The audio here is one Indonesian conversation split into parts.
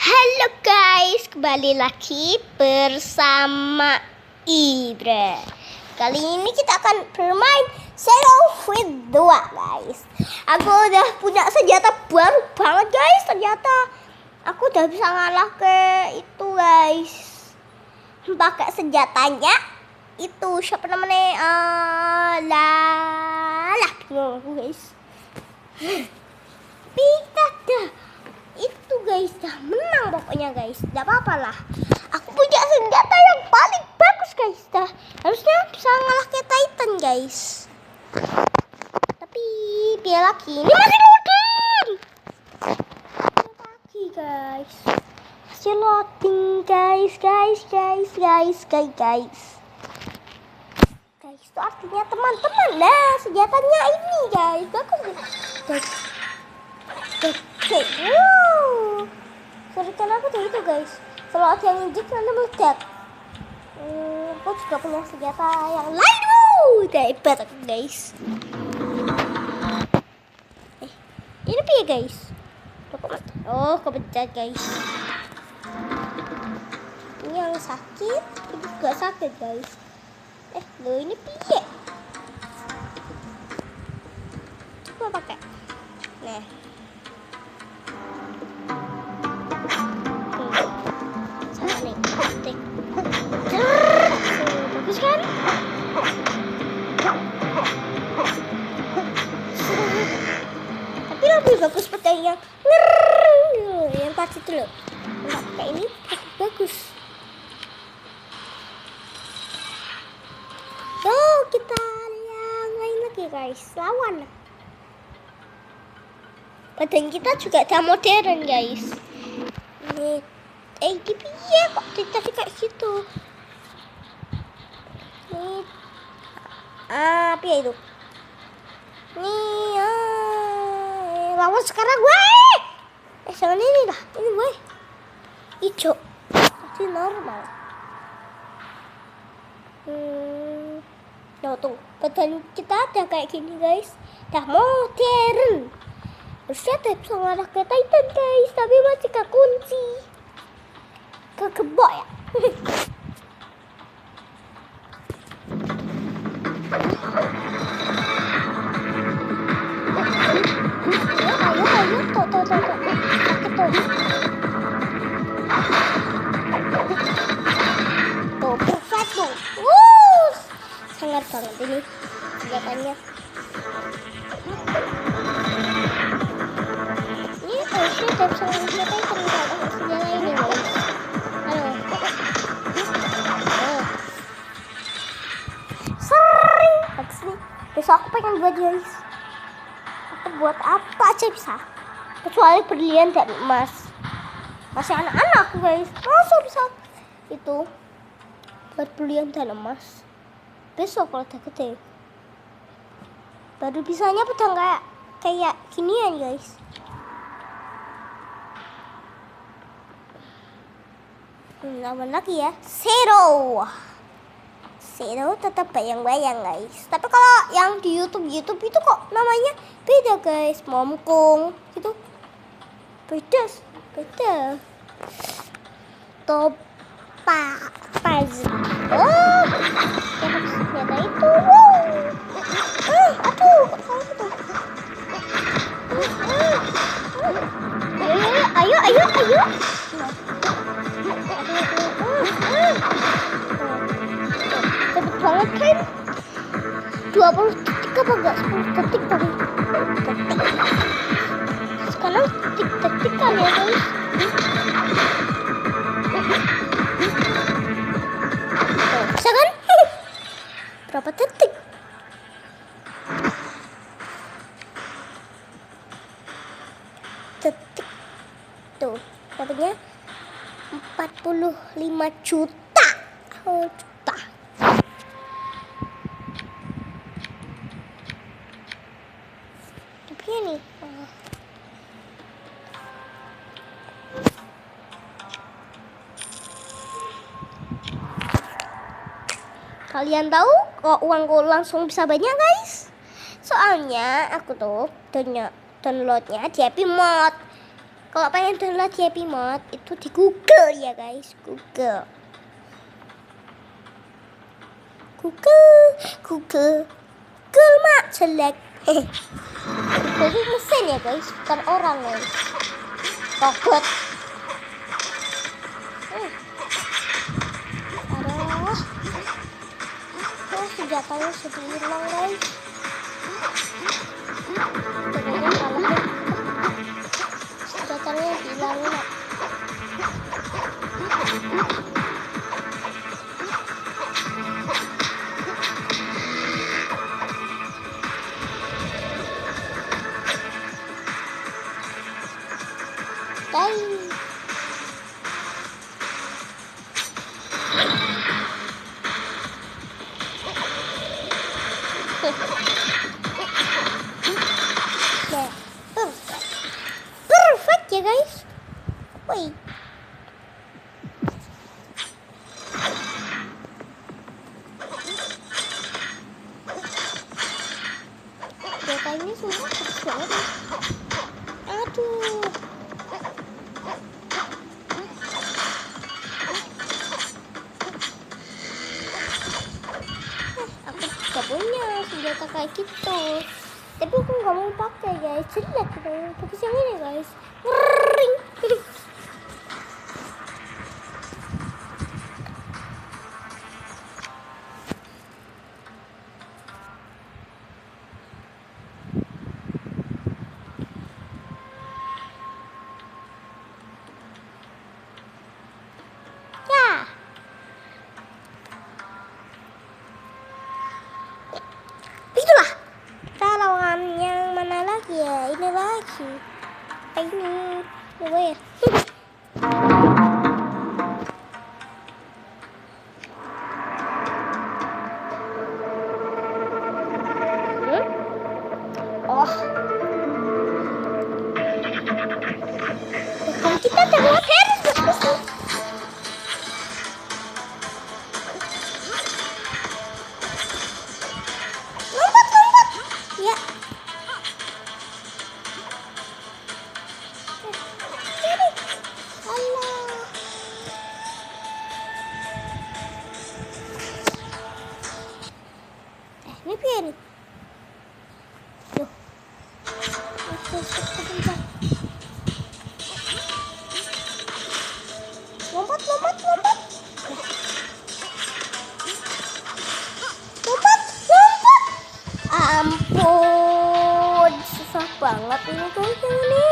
Halo guys, kembali lagi bersama Ibra. Kali ini kita akan bermain Shadow with 2 guys. Aku udah punya senjata baru banget guys. Ternyata aku udah bisa ngalah ke itu guys. Pakai senjatanya itu siapa namanya? Bingung aku guys. Kita dah itu guys, dah menang pokoknya guys. Tidak apa-apa lah, aku punya senjata yang paling bagus guys. Dah harusnya bisa ngalah ke Titan guys. Tapi biar lagi ini masih loading lagi guys. Masih loading guys. Itu artinya teman-teman, nah senjatanya ini guys bagus guys. Sorry karena aku tuh itu guys, kalau ada yang injek nanti meledak. Aku juga punya senjata yang lain. Udah hebat aku guys. Ini piye guys? Oh kepencet guys. Ini yang sakit, ini juga sakit guys. Loh ini piye? Coba pakai. Nah. Bagus kan? Tapi lebih bagus pakai yang pasti itu loh. Enggak pakai ini bagus. So kita yang lain lagi guys, lawan. Badan kita juga udah modern guys. Ini piye kok tadi kayak gitu. Nih piye itu? Nih lawan sekarang gue. Jangan ini lah, ini gue hijau jadi normal. Tuh badan kita ada kayak gini guys, udah modern. Harusnya udah bisa ngarah ke Titan guys, tapi masih kekunci, kegembok ya. Ayo, tuh. Sakit tuh. Tuh, perfect tuh. Sangat banget ini senjatanya. Ini harusnya udah bisa senjata itu senjata ini guys. Sering bagus nih. Besok aku pengen buat guys. Aku buat apa aja bisa, kecuali berlian dan emas. Masih anak-anak guys, masa bisa itu buat berlian dan emas. Besok kalau udah gede baru bisanya pedang kayak ginian guys. Lawan lagi ya, Shadow tetap bayang-bayang guys. Tapi kalau yang di YouTube itu kok namanya beda guys, Momkong gitu. Beda. Topaz. Ternyata itu. Aduh, kok salah itu. Ayo. Cepet banget kan? 20 detik apa enggak? 10 detik tadi. Sekarang detik kan ya guys. Bisa kan? Berapa detik? Tuh, dapatnya 45 juta. Tapi ini kalian tahu kok uangku langsung bisa banyak guys? Soalnya aku tuh downloadnya di Happy Mode. Kalau pengen download Happy Mode itu di Google ya guys, Google mak jelek. Google itu mesin ya guys, bukan orang guys, robot. Aduh, senjatanya sudah hilang guys. Jangan kalah, senjatanya hilang nak. Perfect ya guys. Wih. Datanya semua bagus banget. Aduh. Aku gak punya senjata kayak gitu. Tapi aku nggak mau pakai guys, jelek gitu. Bagus yang ini guys, ngering. Ya, itulah. Kita lawan yang mana lagi ya? Ini lagi. Ini apa ya? Oh, kalau kita terlihat harus betul. Lompat. Ya. Ini pian. Duh. Lompat. Ampun, susah banget ini guys yang ini.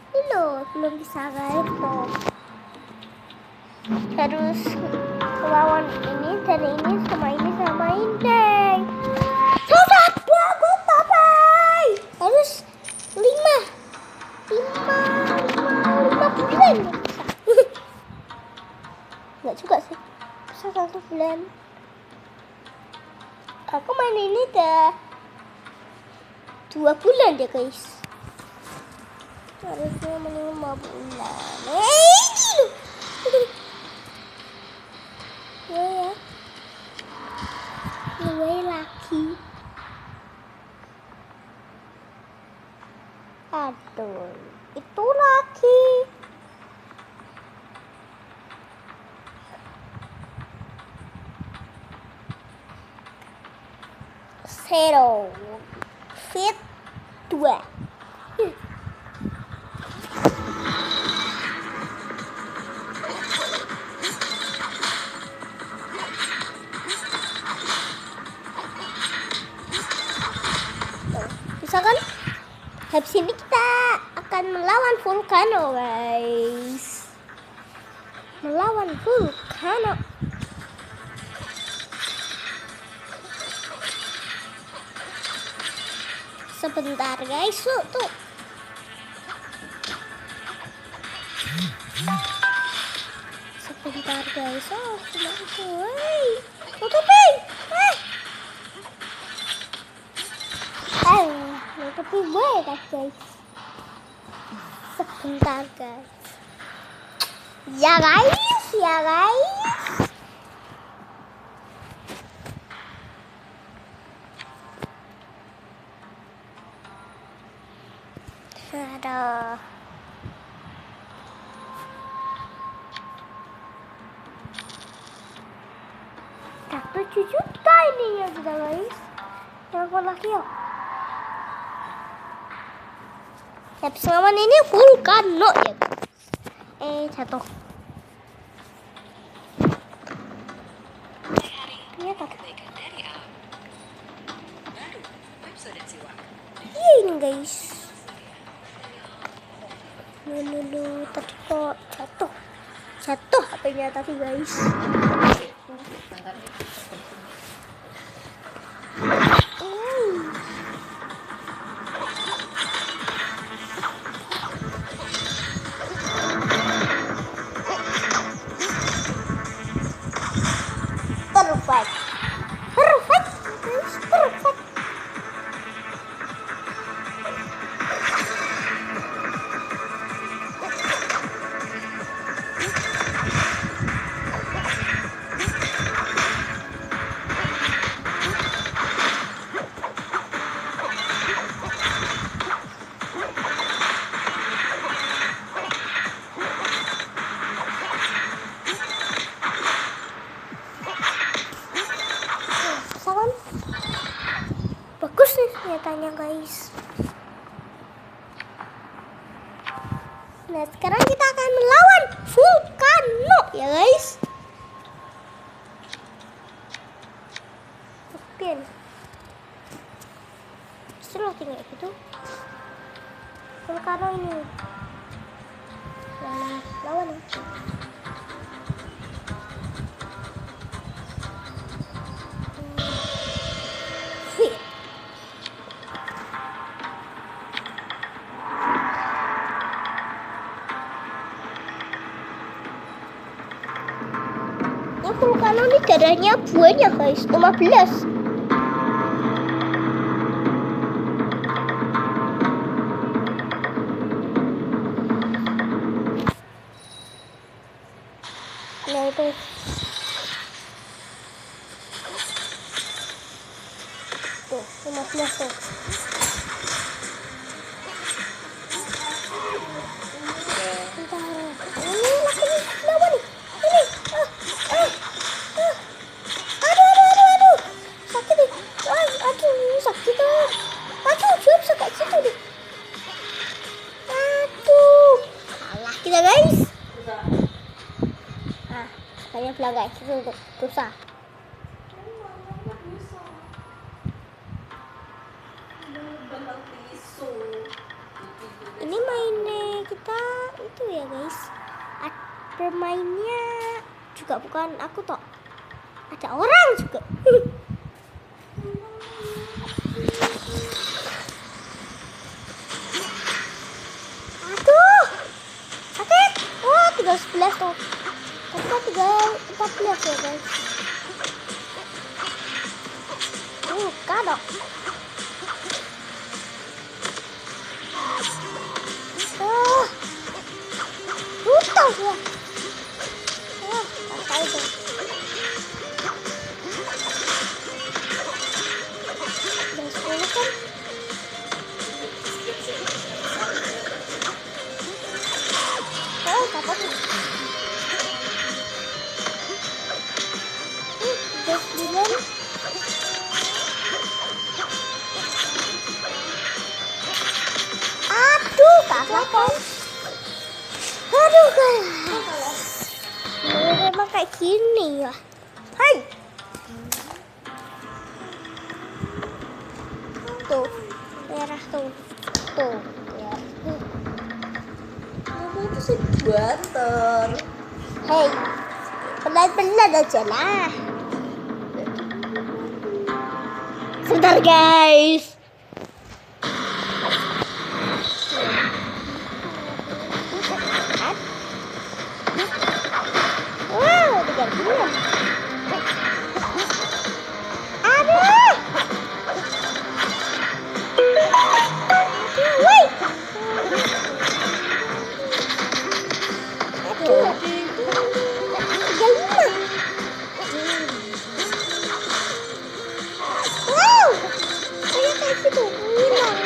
Ini loh, belum bisa guys loh. Harus lawan ini dan ini sama ini. Sudah bagus papai. Harus 5 bulan. Enggak juga sih, bisa 1 bulan. Aku main ini udah 2 bulan deh guys. Harusnya minimum 5 bulan. Ya. Mulai lagi. Aduh, itu lagi. Zero Fit 2. Bisa kan? Habis ini kita akan melawan Volcano guys. Melawan Volcano. Sebentar guys, tuh. Sebentar guys, cuma itu. Tutupin. Tutupin gue guys. Sebentar guys. Ya guys. 1 Aduh. Tak 7 juta ini ya sudah guys. Yang lagi ya. Episode ini vulkano ya. Jatuh. Iya tak. Ini guys. Tadi kok jatuh HP-nya tadi guys. Perfect guys, perfect. Bagus nih senjatanya guys. Nah sekarang kita akan melawan vulkano ya guys. Oke. Seru tinggal gitu. Vulkano ini. Lawan. Vulkano ini darahnya banyak guys, 15. Nah itu tuh 15 tuh. Ini lagi lawan nih. Ini. Aduh. Sakit nih. Aduh, sakit tuh. Aduh, dia bisa kayak gitu nih. Aduh. Kalah kita guys. Kayak bilang kayak gitu untuk susah. Ini mainnya kita itu ya guys. Bermainnya juga bukan aku toh. Ada orang juga. Aduh. Sakit. Oh, 11 tuh. Tapi kan 14 ya guys. Kadok. Tutau ya. Apa itu? Dan 10 kan. Apa tuh? Aduh, kalah kan? Aduh guys. Memang kayak gini ya. Hai. Tuh, merah tuh. Tuh, ya. Kamu itu sih buater. Hei, pelan-pelan aja lah. Sebentar guys. Wow, digantian. Aduh. Wih. Aduh. 35. Wow. Kayak gitu hilang.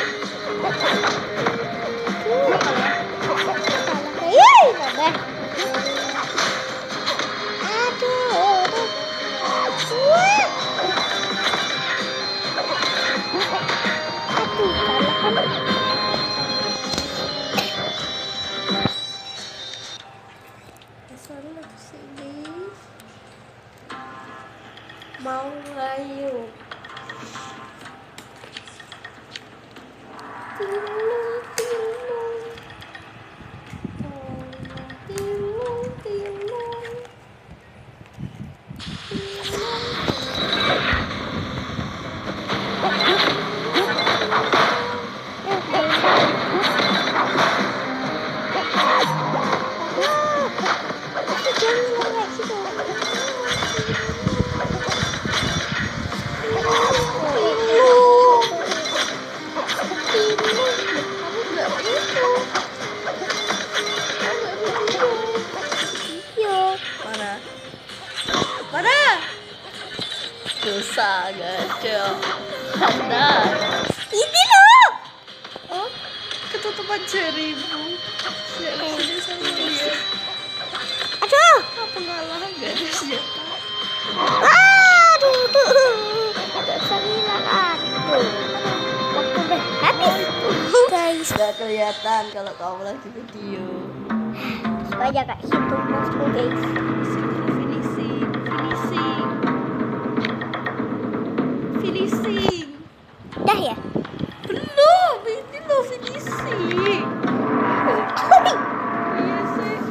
Sana sini. Mau ngayu. Mana? Dosa gajah. Anda. Ini loh. Oh, ketutupan jarimu. Sini sama dia. Aduh. Pengalaman gak ada siapa. Aduh. Dosa hilang. Aduh. Waktu udah habis. Guys. Gak kelihatan kalau kamu lagi video. Supaya gak hitung bosku guys. Finishing. Dah ya? Belum, ini lo finishing. Iya sih.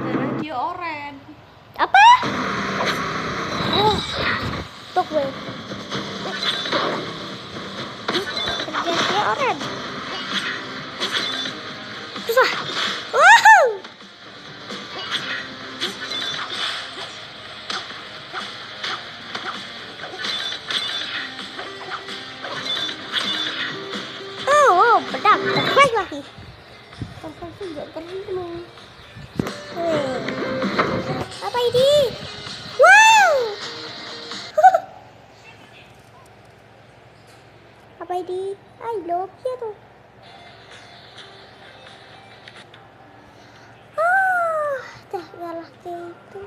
Darah dia oren. Apa? Oh, tuh gue. Kerjanya oren. Susah. Wow. Oh, pedang. Terbaik lagi. Sampai juga terhitung. Apa ini? Wow. Apa ini? I love you tuh. Dah galak kayak itu.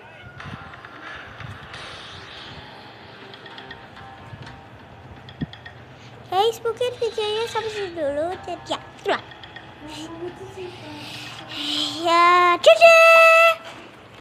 Guys, mungkin videonya sampai sini dulu. Jadi ya, itulah. Ya, dadah.